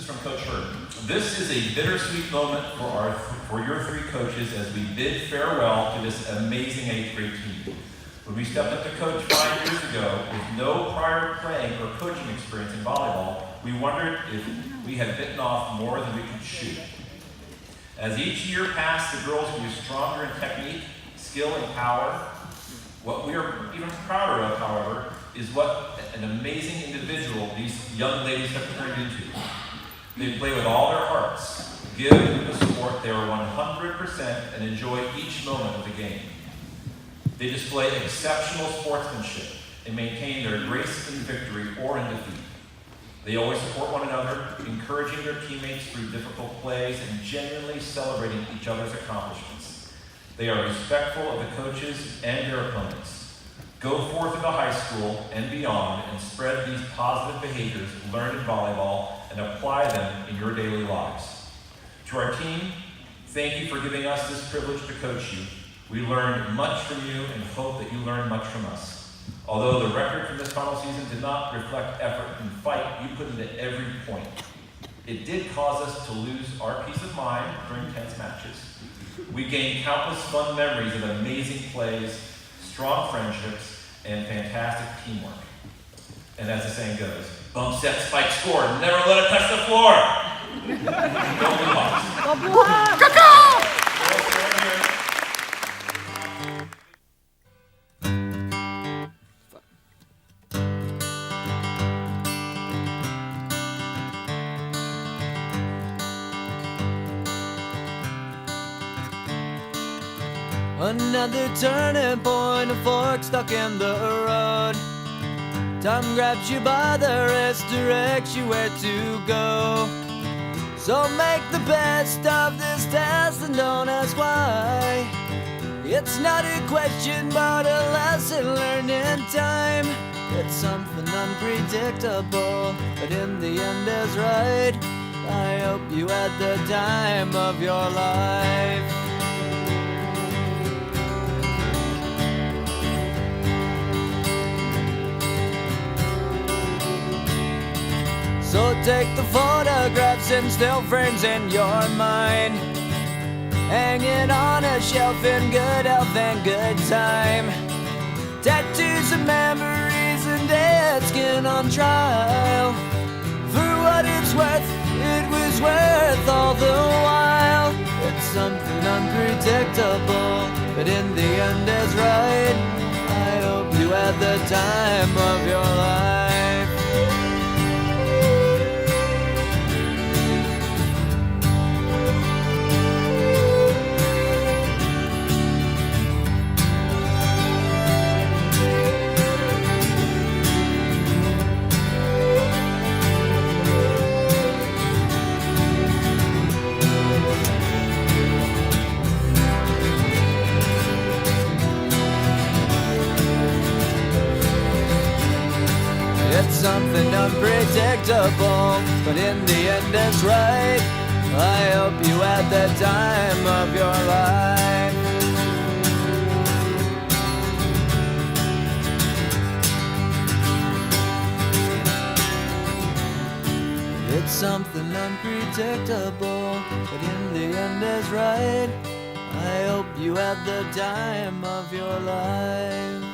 is from Coach Hurd. This is a bittersweet moment for your three coaches as we bid farewell to this amazing 8th grade team. When we stepped up to coach 5 years ago with no prior playing or coaching experience in volleyball, we wondered if we had bitten off more than we could chew. As each year passed, the girls grew stronger in technique, skill, and power. What we are even prouder of, however, is what an amazing individual these young ladies have turned into. They play with all their hearts, give the support they are 100%, and enjoy each moment of the game. They display exceptional sportsmanship and maintain their grace in victory or in defeat. They always support one another, encouraging their teammates through difficult plays and genuinely celebrating each other's accomplishments. They are respectful of the coaches and their opponents. Go forth into high school and beyond and spread these positive behaviors learned in volleyball and apply them in your daily lives. To our team, thank you for giving us this privilege to coach you. We learned much from you and hope that you learn much from us. Although the record from this final season did not reflect effort and fight you put into every point, it did cause us to lose our peace of mind during tense matches. We gained countless fun memories of amazing plays, strong friendships, and fantastic teamwork. And as the saying goes, bump, set, spike, score, never let it touch the floor. Don't be lost. Go Blue Hawks! Another turning point, a fork stuck in the road. Time grabs you by the wrist, directs you where to go. So make the best of this test and don't ask why. It's not a question but a lesson learned in time. It's something unpredictable, but in the end is right. I hope you had the time of your life. So take the photographs and still frames in your mind, hanging on a shelf in good health and good time. Tattoos of memories and dead skin on trial. For what it's worth, it was worth all the while. It's something unpredictable, but in the end is right. I hope you had the time of your life. It's something unpredictable, but in the end it's right. I hope you had the time of your life. It's something unpredictable, but in the end is right. I hope you had the time of your life.